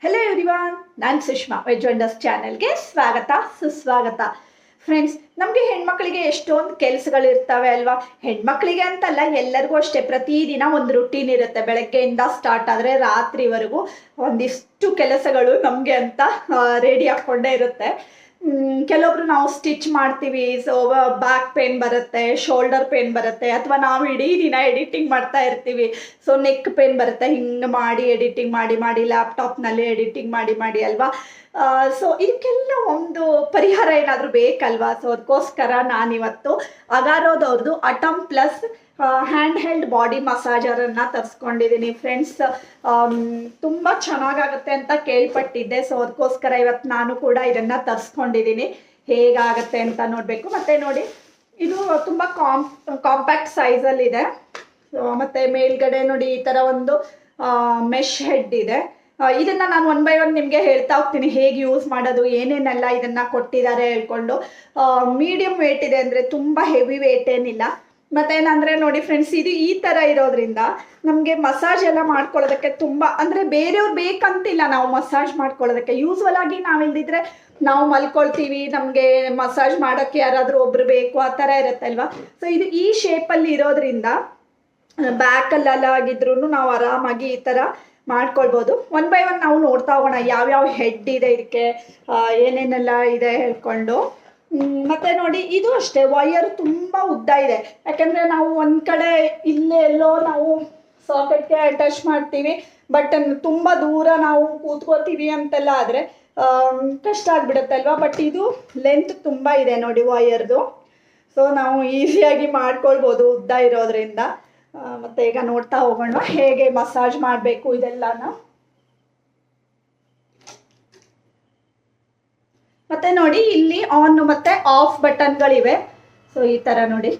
Hello everyone, ನಾನು Sushma. Veg wonders ಚಾನೆಲ್ಗೆ ಸ್ವಾಗತ ಸುಸ್ವಾಗತ. ಫ್ರೆಂಡ್ಸ್, ನಮಗೆ ಹೆಣ್ಮಕ್ಳಿಗೆ ಎಷ್ಟೊಂದು ಕೆಲಸಗಳಿರ್ತವೆ ಅಲ್ವಾ? ಹೆಣ್ಮಕ್ಳಿಗೆ ಅಂತಲ್ಲ, ಎಲ್ಲರಿಗೂ ಅಷ್ಟೇ. ಪ್ರತಿದಿನ ಒಂದು ರುಟೀನ್ ಇರುತ್ತೆ. ಬೆಳಗ್ಗೆಯಿಂದ ಸ್ಟಾರ್ಟ್ ಆದರೆ ರಾತ್ರಿವರೆಗೂ ಒಂದಿಷ್ಟು ಕೆಲಸಗಳು ನಮಗೆ ಅಂತ ರೆಡಿ ಹಾಕ್ಕೊಂಡೇ ಇರುತ್ತೆ. ಕೆಲವೊಬ್ರು ನಾವು ಸ್ಟಿಚ್ ಮಾಡ್ತೀವಿ, ಸೊ ಬ್ಯಾಕ್ ಪೇನ್ ಬರುತ್ತೆ, ಶೋಲ್ಡರ್ ಪೇನ್ ಬರುತ್ತೆ, ಅಥವಾ ನಾವು ಇಡೀ ದಿನ ಎಡಿಟಿಂಗ್ ಮಾಡ್ತಾ ಇರ್ತೀವಿ, ಸೊ ನೆಕ್ ಪೇನ್ ಬರುತ್ತೆ. ಹಿಂಗೆ ಮಾಡಿ ಎಡಿಟಿಂಗ್ ಮಾಡಿ ಲ್ಯಾಪ್ಟಾಪ್ನಲ್ಲಿ ಎಡಿಟಿಂಗ್ ಮಾಡಿ ಅಲ್ವಾ? ಸೊ ಇದಕ್ಕೆಲ್ಲ ಒಂದು ಪರಿಹಾರ ಏನಾದರೂ ಬೇಕಲ್ವಾ? ಸೊ ಅದಕ್ಕೋಸ್ಕರ ನಾನಿವತ್ತು ಅಗಾರೋದವ್ರದ್ದು atom plus hand held body ಮಸಾಜರನ್ನು ತರಿಸ್ಕೊಂಡಿದ್ದೀನಿ ಫ್ರೆಂಡ್ಸ್. ತುಂಬ ಚೆನ್ನಾಗಾಗುತ್ತೆ ಅಂತ ಕೇಳ್ಪಟ್ಟಿದ್ದೆ. ಸೊ ಅದಕ್ಕೋಸ್ಕರ ಇವತ್ತು ನಾನು ಕೂಡ ಇದನ್ನು ತರಿಸ್ಕೊಂಡಿದ್ದೀನಿ. ಹೇಗಾಗತ್ತೆ ಅಂತ ನೋಡಬೇಕು. ಮತ್ತು ನೋಡಿ, ಇದು ತುಂಬ ಕಾಂಪ್ಯಾಕ್ಟ್ ಸೈಜಲ್ಲಿದೆ. ಮತ್ತು ಮೇಲ್ಗಡೆ ನೋಡಿ ಈ ಥರ ಒಂದು ಮೆಶ್ ಹೆಡ್ ಇದೆ. ಇದನ್ನು ನಾನು 1 by 1 ನಿಮಗೆ ಹೇಳ್ತಾ ಹೋಗ್ತೀನಿ, ಹೇಗೆ ಯೂಸ್ ಮಾಡೋದು, ಏನೇನೆಲ್ಲ ಇದನ್ನು ಕೊಟ್ಟಿದ್ದಾರೆ ಹೇಳ್ಕೊಂಡು. ಮೀಡಿಯಮ್ ವೇಟ್ ಇದೆ, ಅಂದರೆ ತುಂಬ ಹೆವಿ ವೇಟ್ ಏನಿಲ್ಲ. ಮತ್ತೇನಂದರೆ ನೋಡಿ ಫ್ರೆಂಡ್ಸ್, ಇದು ಈ ಥರ ಇರೋದ್ರಿಂದ ನಮಗೆ ಮಸಾಜ್ ಎಲ್ಲ ಮಾಡ್ಕೊಳ್ಳೋದಕ್ಕೆ ತುಂಬ, ಅಂದರೆ ಬೇರೆಯವ್ರು ಬೇಕಂತಿಲ್ಲ ನಾವು ಮಸಾಜ್ ಮಾಡ್ಕೊಳ್ಳೋದಕ್ಕೆ. ಯೂಸ್ವಲ್ ಆಗಿ ನಾವಿಲ್ದಿದ್ರೆ ನಾವು ಮಲ್ಕೊಳ್ತೀವಿ, ನಮಗೆ ಮಸಾಜ್ ಮಾಡೋಕ್ಕೆ ಯಾರಾದರೂ ಒಬ್ರು ಬೇಕು, ಆ ಥರ ಇರುತ್ತಲ್ವ. ಸೊ ಇದು ಈ ಶೇಪಲ್ಲಿ ಇರೋದ್ರಿಂದ ಬ್ಯಾಕಲ್ಲೆಲ್ಲ ಆಗಿದ್ರು ನಾವು ಆರಾಮಾಗಿ ಈ ಥರ ಮಾಡ್ಕೊಳ್ಬೋದು. 1 by 1 ನಾವು ನೋಡ್ತಾ ಹೋಗೋಣ ಯಾವ್ಯಾವ ಹೆಡ್ ಇದೆ ಇದಕ್ಕೆ, ಏನೇನೆಲ್ಲ ಇದೆ ಹೇಳ್ಕೊಂಡು. ಮತ್ತು ನೋಡಿ, ಇದು ಅಷ್ಟೇ ವಯರ್ ತುಂಬ ಉದ್ದ ಇದೆ. ಯಾಕಂದರೆ ನಾವು ಒಂದು ಕಡೆ ಇಲ್ಲೇ ಎಲ್ಲೋ ನಾವು ಸಾಕೆಟ್ಗೆ ಅಟ್ಯಾಚ್ ಮಾಡ್ತೀವಿ, ಬಟ್ ತುಂಬ ದೂರ ನಾವು ಕೂತ್ಕೋತೀವಿ ಅಂತೆಲ್ಲ ಆದರೆ ಕಷ್ಟ ಆಗಿಬಿಡುತ್ತಲ್ವ. ಬಟ್ ಇದು ಲೆಂತ್ ತುಂಬ ಇದೆ ನೋಡಿ ವಯರ್ದು. ಸೊ ನಾವು ಈಸಿಯಾಗಿ ಮಾಡ್ಕೊಳ್ಬೋದು ಉದ್ದ ಇರೋದ್ರಿಂದ. ಮತ್ತು ಈಗ ನೋಡ್ತಾ ಹೋಗೋಣ ಹೇಗೆ ಮಸಾಜ್ ಮಾಡಬೇಕು ಇದೆಲ್ಲನ. ಮತ್ತೆ ನೋಡಿ, ಇಲ್ಲಿ ಆನ್ ಮತ್ತೆ ಆಫ್ ಬಟನ್ಗಳಿವೆ. ಸೊ ಈ ಥರ ನೋಡಿ,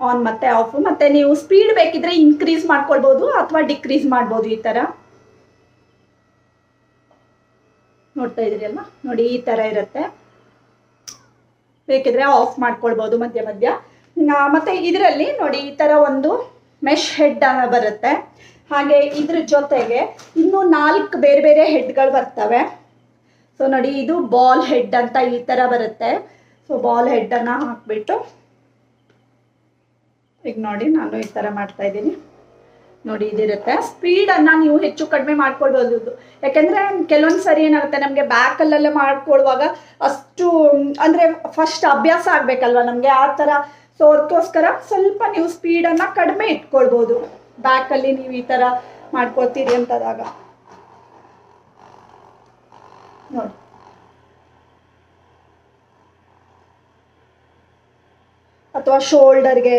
ಆನ್ ಮತ್ತೆ ಆಫ್. ಮತ್ತೆ ನೀವು ಸ್ಪೀಡ್ ಬೇಕಿದ್ರೆ ಇನ್ಕ್ರೀಸ್ ಮಾಡ್ಕೊಳ್ಬೋದು ಅಥವಾ ಡಿಕ್ರೀಸ್ ಮಾಡ್ಬೋದು. ಈ ಥರ ನೋಡ್ತಾ ಇದ್ರಿ ಅಲ್ವಾ? ನೋಡಿ ಈ ಥರ ಇರುತ್ತೆ. ಬೇಕಿದ್ರೆ ಆಫ್ ಮಾಡ್ಕೊಳ್ಬೋದು ಮಧ್ಯ ಮಧ್ಯ. ಮತ್ತು ಇದರಲ್ಲಿ ನೋಡಿ ಈ ಥರ ಒಂದು ಮೆಶ್ ಹೆಡ್ ಬರುತ್ತೆ. ಹಾಗೆ ಇದ್ರ ಜೊತೆಗೆ ಇನ್ನೂ 4 ಬೇರೆ ಬೇರೆ ಹೆಡ್ಗಳು ಬರ್ತವೆ. ಸೊ ನೋಡಿ, ಇದು ಬಾಲ್ ಹೆಡ್ ಅಂತ ಈ ಥರ ಬರುತ್ತೆ. ಸೊ ಬಾಲ್ ಹೆಡ್ಡನ್ನು ಹಾಕ್ಬಿಟ್ಟು ಈಗ ನೋಡಿ ನಾನು ಈ ಥರ ಮಾಡ್ತಾ ಇದ್ದೀನಿ. ನೋಡಿ ಇದಿರುತ್ತೆ. ಸ್ಪೀಡನ್ನು ನೀವು ಹೆಚ್ಚು ಕಡಿಮೆ ಮಾಡ್ಕೊಳ್ಬೋದು. ಯಾಕೆಂದರೆ ಕೆಲವೊಂದು ಸರಿ ಏನಾಗುತ್ತೆ, ನಮಗೆ ಬ್ಯಾಕಲ್ಲೆಲ್ಲ ಮಾಡ್ಕೊಳ್ಳುವಾಗ ಅಷ್ಟು, ಅಂದರೆ ಫಸ್ಟ್ ಅಭ್ಯಾಸ ಆಗಬೇಕಲ್ವ ನಮಗೆ ಆ ಥರ. ಸೊ ಅದಕ್ಕೋಸ್ಕರ ಸ್ವಲ್ಪ ನೀವು ಸ್ಪೀಡನ್ನು ಕಡಿಮೆ ಇಟ್ಕೊಳ್ಬೋದು ಬ್ಯಾಕಲ್ಲಿ ನೀವು ಈ ಥರ ಮಾಡ್ಕೊಳ್ತೀರಿ ಅಂತದಾಗ. ನೋಡಿ, ಅಥವಾ ಶೋಲ್ಡರ್ಗೆ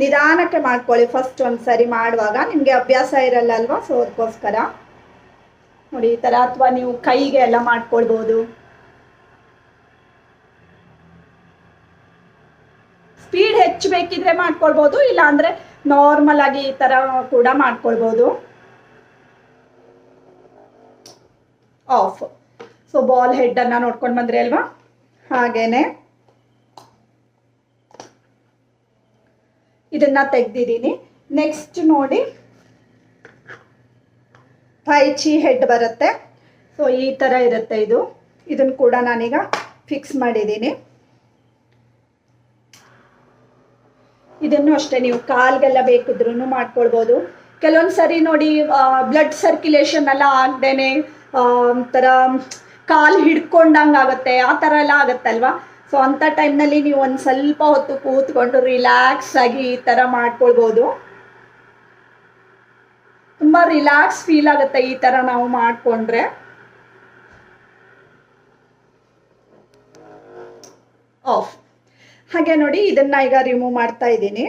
ನಿಧಾನಕ್ಕೆ ಮಾಡ್ಕೊಳ್ಳಿ ಫಸ್ಟ್ ಒಂದು ಸರಿ ಮಾಡುವಾಗ, ನಿಮಗೆ ಅಭ್ಯಾಸ ಇರಲ್ಲ ಅಲ್ವಾ? ಸೊ ಅದಕ್ಕೋಸ್ಕರ ನೋಡಿ ಈ ಥರ. ಅಥವಾ ನೀವು ಕೈಗೆ ಎಲ್ಲ ಮಾಡ್ಕೊಳ್ಬೋದು. ಸ್ಪೀಡ್ ಹೆಚ್ಚು ಬೇಕಿದ್ರೆ ಮಾಡ್ಕೊಳ್ಬೋದು, ಇಲ್ಲ ಅಂದರೆ ನಾರ್ಮಲ್ ಆಗಿ ಈ ಥರ ಕೂಡ ಮಾಡ್ಕೊಳ್ಬೋದು. ಆಫ್. ಸೊ ಬಾಲ್ ಹೆಡ್ಡನ್ನು ನೋಡ್ಕೊಂಡು ಬಂದ್ರಿ ಅಲ್ವಾ? ಹಾಗೇನೆ ಇದನ್ನ ತೆಗ್ದಿದ್ದೀನಿ. ನೆಕ್ಸ್ಟ್ ನೋಡಿ, ಟೈಚಿ ಹೆಡ್ ಬರುತ್ತೆ. ಸೊ ಈ ಥರ ಇರುತ್ತೆ ಇದು. ಇದನ್ನು ಕೂಡ ನಾನೀಗ ಫಿಕ್ಸ್ ಮಾಡಿದ್ದೀನಿ. ಇದನ್ನು ಅಷ್ಟೇ ನೀವು ಕಾಲ್ಗೆಲ್ಲ ಬೇಕಿದ್ರೂ ಮಾಡ್ಕೊಳ್ಬೋದು. ಕೆಲವೊಂದು ಸರಿ ನೋಡಿ, ಬ್ಲಡ್ ಸರ್ಕ್ಯುಲೇಷನ್ ಎಲ್ಲ ಆಗದೇನೆ ಒಂಥರ ಕಾಲು ಹಿಡ್ಕೊಂಡಂಗೆ ಆಗುತ್ತೆ, ಆ ಥರ ಎಲ್ಲ ಆಗುತ್ತಲ್ವ. ಸೊ ಅಂಥ ಟೈಮ್ನಲ್ಲಿ ನೀವು ಒಂದು ಸ್ವಲ್ಪ ಹೊತ್ತು ಕೂತ್ಕೊಂಡು ರಿಲ್ಯಾಕ್ಸ್ ಆಗಿ ಈ ಥರ ಮಾಡ್ಕೊಳ್ಬೋದು. ತುಂಬ ರಿಲ್ಯಾಕ್ಸ್ ಫೀಲ್ ಆಗುತ್ತೆ ಈ ಥರ ನಾವು ಮಾಡಿಕೊಂಡ್ರೆ. ಆಫ್. ಹಾಗೆ ನೋಡಿ, ಇದನ್ನ ಈಗ ರಿಮೂವ್ ಮಾಡ್ತಾ ಇದ್ದೀನಿ.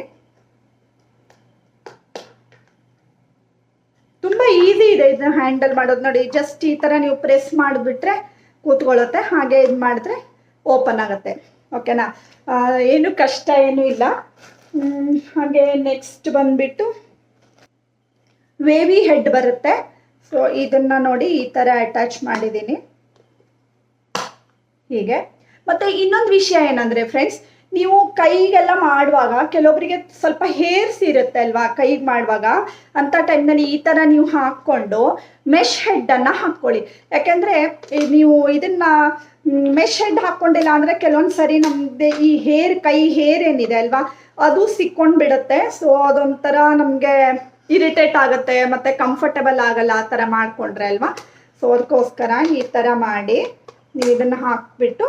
ತುಂಬ ಈಸಿ ಇದೆ ಇದನ್ನ ಹ್ಯಾಂಡಲ್ ಮಾಡೋದು. ನೋಡಿ, ಜಸ್ಟ್ ಈ ಥರ ನೀವು ಪ್ರೆಸ್ ಮಾಡಿಬಿಟ್ರೆ ಕೂತ್ಕೊಳ್ಳುತ್ತೆ. ಹಾಗೆ ಇದು ಮಾಡಿದ್ರೆ ಓಪನ್ ಆಗುತ್ತೆ. ಓಕೆನಾ? ಏನು ಕಷ್ಟ ಏನೂ ಇಲ್ಲ. ಹಾಗೆ ನೆಕ್ಸ್ಟ್ ಬಂದ್ಬಿಟ್ಟು ವೇವಿ ಹೆಡ್ ಬರುತ್ತೆ. ಸೊ ಇದನ್ನು ನೋಡಿ ಈ ಥರ ಅಟ್ಯಾಚ್ ಮಾಡಿದ್ದೀನಿ ಹೀಗೆ. ಮತ್ತು ಇನ್ನೊಂದು ವಿಷಯ ಏನಂದರೆ ಫ್ರೆಂಡ್ಸ್, ನೀವು ಕೈಗೆಲ್ಲ ಮಾಡುವಾಗ ಕೆಲವೊಬ್ಬರಿಗೆ ಸ್ವಲ್ಪ ಹೇರ್ಸ್ ಇರುತ್ತೆ ಅಲ್ವಾ ಕೈಗೆ ಮಾಡುವಾಗ, ಅಂಥ ಟೈಮ್ನಲ್ಲಿ ಈ ಥರ ನೀವು ಹಾಕ್ಕೊಂಡು ಮೆಶ್ ಹೆಡ್ಡನ್ನು ಹಾಕ್ಕೊಳ್ಳಿ. ಯಾಕೆಂದರೆ ನೀವು ಇದನ್ನು ಮೆಶ್ ಹೆಡ್ ಹಾಕ್ಕೊಂಡಿಲ್ಲ ಅಂದರೆ ಕೆಲವೊಂದು ಸರಿ ನಮ್ಮದೇ ಈ ಕೈ ಹೇರ್ ಏನಿದೆ ಅಲ್ವಾ ಅದು ಸಿಕ್ಕೊಂಡು ಬಿಡುತ್ತೆ. ಸೊ ಅದೊಂಥರ ನಮಗೆ ಇರಿಟೇಟ್ ಆಗುತ್ತೆ ಮತ್ತು ಕಂಫರ್ಟಬಲ್ ಆಗಲ್ಲ ಆ ಥರ ಮಾಡಿಕೊಂಡ್ರೆ ಅಲ್ವಾ. ಸೊ ಅದಕ್ಕೋಸ್ಕರ ಈ ಥರ ಮಾಡಿ ನೀವು ಇದನ್ನು ಹಾಕ್ಬಿಟ್ಟು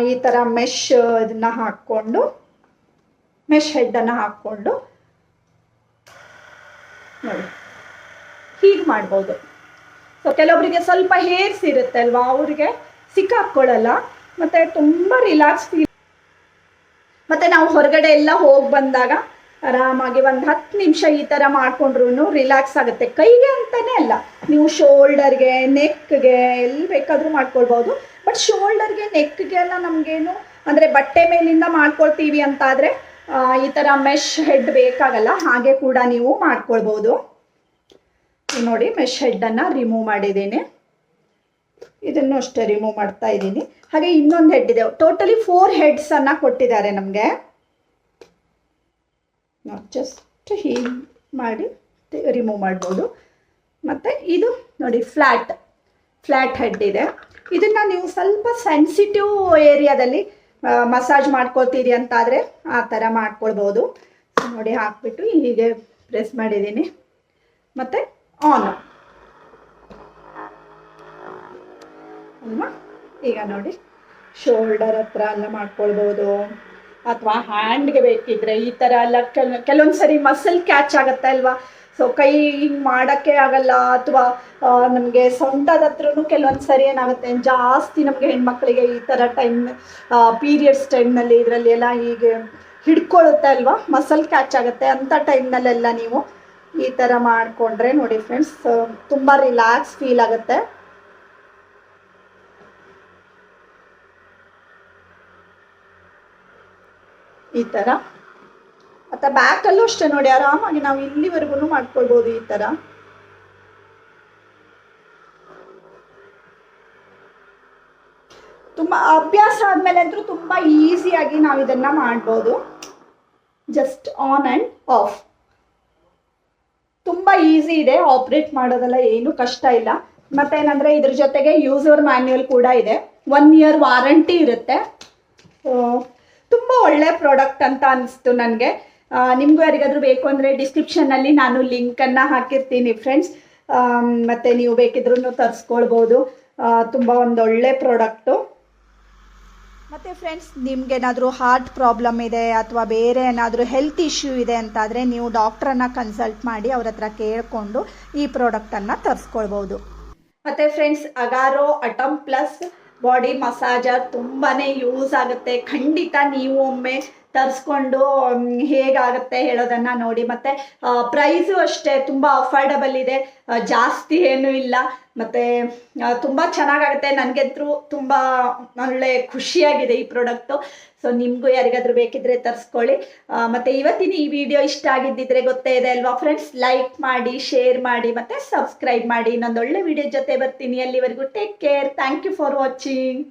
ಈ ಥರ ಮೆಶ್ ಇದನ್ನು ಹಾಕ್ಕೊಂಡು ಮೆಶ್ ಹೆಡ್ಡನ್ನು ಹಾಕ್ಕೊಂಡು ನೋಡಿ ಹೀಗೆ ಮಾಡ್ಬೋದು. ಸೊ ಕೆಲವೊಬ್ಬರಿಗೆ ಸ್ವಲ್ಪ ಹೇರ್ಸ್ ಇರುತ್ತೆ ಅಲ್ವಾ ಅವ್ರಿಗೆ ಸಿಕ್ಕಾಕ್ಕೊಳ್ಳಲ್ಲ ಮತ್ತು ತುಂಬ ರಿಲ್ಯಾಕ್ಸ್ ಫೀಲ್. ಮತ್ತು ನಾವು ಹೊರಗಡೆ ಎಲ್ಲ ಹೋಗಿ ಬಂದಾಗ ಆರಾಮಾಗಿ ಒಂದು 10 ನಿಮಿಷ ಈ ಥರ ಮಾಡಿಕೊಂಡ್ರು ರಿಲ್ಯಾಕ್ಸ್ ಆಗುತ್ತೆ. ಕೈಗೆ ಅಂತಲೇ ಅಲ್ಲ, ನೀವು ಶೋಲ್ಡರ್ಗೆ ನೆಕ್ಗೆ ಎಲ್ಲಿ ಬೇಕಾದರೂ ಮಾಡ್ಕೊಳ್ಬೋದು. ಬಟ್ ಶೋಲ್ಡರ್ಗೆ ನೆಕ್ಗೆ ಎಲ್ಲ ನಮಗೇನು ಅಂದರೆ ಬಟ್ಟೆ ಮೇಲಿಂದ ಮಾಡ್ಕೊಳ್ತೀವಿ ಅಂತಾದರೆ ಈ ಥರ ಮೆಶ್ ಹೆಡ್ ಬೇಕಾಗಲ್ಲ, ಹಾಗೆ ಕೂಡ ನೀವು ಮಾಡ್ಕೊಳ್ಬೋದು. ನೋಡಿ ಮೆಶ್ ಹೆಡ್ಡನ್ನು ರಿಮೂವ್ ಮಾಡಿದ್ದೀನಿ, ಇದನ್ನು ಅಷ್ಟೇ ರಿಮೂವ್ ಮಾಡ್ತಾ ಇದ್ದೀನಿ. ಹಾಗೆ ಇನ್ನೊಂದು ಹೆಡ್ ಇದೆ, ಟೋಟಲಿ 4 ಹೆಡ್ಸನ್ನು ಕೊಟ್ಟಿದ್ದಾರೆ ನಮಗೆ. ಜಸ್ಟ್ ಹೀಗೆ ಮಾಡಿ ರಿಮೂವ್ ಮಾಡ್ಬೋದು. ಮತ್ತು ಇದು ನೋಡಿ ಫ್ಲ್ಯಾಟ್ ಹೆಡ್ ಇದೆ. ಇದನ್ನು ನೀವು ಸ್ವಲ್ಪ ಸೆನ್ಸಿಟಿವ್ ಏರಿಯಾದಲ್ಲಿ ಮಸಾಜ್ ಮಾಡ್ಕೊಳ್ತೀರಿ ಅಂತಾದರೆ ಆ ಥರ ಮಾಡ್ಕೊಳ್ಬೋದು. ನೋಡಿ ಹಾಕ್ಬಿಟ್ಟು ಹೀಗೆ ಪ್ರೆಸ್ ಮಾಡಿದ್ದೀನಿ. ಮತ್ತು ಆನ್ ಅಲ್ವಾ, ಈಗ ನೋಡಿ ಶೋಲ್ಡರ್ ಹತ್ರ ಎಲ್ಲ ಮಾಡ್ಕೊಳ್ಬೋದು, ಅಥವಾ ಹ್ಯಾಂಡ್ಗೆ ಬೇಕಿದ್ರೆ ಈ ಥರ ಎಲ್ಲ ಕೆಲವೊಂದು ಸರಿ ಮಸಲ್ ಕ್ಯಾಚ್ ಆಗುತ್ತೆ ಅಲ್ವಾ. ಸೊ ಕೈ ಹಿಂಗೆ ಮಾಡೋಕ್ಕೆ ಆಗಲ್ಲ, ಅಥವಾ ನಮಗೆ ಸೊಂಟದ ಹತ್ರನೂ ಕೆಲವೊಂದು ಸರಿ ಏನಾಗುತ್ತೆ ಜಾಸ್ತಿ ನಮಗೆ ಹೆಣ್ಮಕ್ಳಿಗೆ ಈ ಥರ ಪೀರಿಯಡ್ಸ್ ಟೈಮ್ನಲ್ಲಿ ಇದರಲ್ಲಿ ಎಲ್ಲ ಹೀಗೆ ಹಿಡ್ಕೊಳ್ಳುತ್ತೆ ಅಲ್ವಾ, ಮಸಲ್ ಕ್ಯಾಚ್ ಆಗುತ್ತೆ. ಅಂಥ ಟೈಮ್ನಲ್ಲೆಲ್ಲ ನೀವು ಈ ಥರ ಮಾಡಿಕೊಂಡ್ರೆ ನೋಡಿ ಫ್ರೆಂಡ್ಸ್ ತುಂಬ ರಿಲ್ಯಾಕ್ಸ್ ಫೀಲ್ ಆಗುತ್ತೆ. ಈ ಥರ ಮತ್ತು ಬ್ಯಾಕಲ್ಲೂ ಅಷ್ಟೇ ನೋಡಿ ಆರಾಮಾಗಿ ನಾವು ಇಲ್ಲಿವರೆಗೂ ಮಾಡ್ಕೊಳ್ಬೋದು. ಈ ಥರ ತುಂಬ ಅಭ್ಯಾಸ ಆದಮೇಲೆ ಅಂತೂ ತುಂಬ ಈಸಿಯಾಗಿ ನಾವು ಇದನ್ನು ಮಾಡ್ಬೋದು. ಜಸ್ಟ್ ಆನ್ ಆ್ಯಂಡ್ ಆಫ್ ತುಂಬ ಈಸಿ ಇದೆ, ಆಪ್ರೇಟ್ ಮಾಡೋದೆಲ್ಲ ಏನು ಕಷ್ಟ ಇಲ್ಲ. ಮತ್ತೇನಂದರೆ ಇದ್ರ ಜೊತೆಗೆ ಯೂಸರ್ ಮ್ಯಾನ್ಯುಯಲ್ ಕೂಡ ಇದೆ, 1 ಇಯರ್ ವಾರಂಟಿ ಇರುತ್ತೆ. ತುಂಬ ಒಳ್ಳೆ ಪ್ರಾಡಕ್ಟ್ ಅಂತ ಅನಿಸ್ತು ನನಗೆ. ನಿಮಗೂ ಯಾರಿಗಾದರೂ ಬೇಕು ಅಂದರೆ ಡಿಸ್ಕ್ರಿಪ್ಷನ್ನಲ್ಲಿ ನಾನು ಲಿಂಕನ್ನು ಹಾಕಿರ್ತೀನಿ ಫ್ರೆಂಡ್ಸ್, ಮತ್ತು ನೀವು ಬೇಕಿದ್ರೂ ತರಿಸ್ಕೊಳ್ಬೋದು. ತುಂಬ ಒಳ್ಳೆ ಪ್ರಾಡಕ್ಟು. ಮತ್ತು ಫ್ರೆಂಡ್ಸ್ ನಿಮ್ಗೇನಾದರೂ ಹಾರ್ಟ್ ಪ್ರಾಬ್ಲಮ್ ಇದೆ ಅಥವಾ ಬೇರೆ ಏನಾದರೂ ಹೆಲ್ತ್ ಇಶ್ಯೂ ಇದೆ ಅಂತಾದರೆ ನೀವು ಡಾಕ್ಟ್ರನ್ನು ಕನ್ಸಲ್ಟ್ ಮಾಡಿ ಅವ್ರ ಹತ್ರ ಕೇಳಿಕೊಂಡು ಈ ಪ್ರಾಡಕ್ಟನ್ನು ತರಿಸ್ಕೊಳ್ಬೋದು. ಮತ್ತು friends Agaro atom plus body massager ತುಂಬಾ ಯೂಸ್ ಆಗುತ್ತೆ. ಖಂಡಿತ ನೀವು ಒಮ್ಮೆ ತರಿಸ್ಕೊಂಡು ಹೇಗಾಗುತ್ತೆ ಹೇಳೋದನ್ನು ನೋಡಿ. ಮತ್ತು ಪ್ರೈಸು ಅಷ್ಟೇ ತುಂಬ ಅಫೋರ್ಡಬಲ್ ಇದೆ, ಜಾಸ್ತಿ ಏನೂ ಇಲ್ಲ. ಮತ್ತು ತುಂಬ ಚೆನ್ನಾಗಾಗುತ್ತೆ. ನನಗಂತೂ ತುಂಬ ಒಳ್ಳೆ ಖುಷಿಯಾಗಿದೆ ಈ ಪ್ರಾಡಕ್ಟು. ಸೊ ನಿಮಗೂ ಯಾರಿಗಾದರೂ ಬೇಕಿದ್ರೆ ತರಿಸ್ಕೊಳ್ಳಿ. ಮತ್ತು ಇವತ್ತಿನ ಈ ವಿಡಿಯೋ ಇಷ್ಟ ಆಗಿದ್ದಿದ್ರೆ ಗೊತ್ತೇ ಇದೆ ಅಲ್ವಾ ಫ್ರೆಂಡ್ಸ್, ಲೈಕ್ ಮಾಡಿ, ಶೇರ್ ಮಾಡಿ, ಮತ್ತು ಸಬ್ಸ್ಕ್ರೈಬ್ ಮಾಡಿ. ಇನ್ನೊಂದು ಒಳ್ಳೆ ವಿಡಿಯೋ ಜೊತೆ ಬರ್ತೀನಿ. ಅಲ್ಲಿವರೆಗೂ take care. Thank you for watching.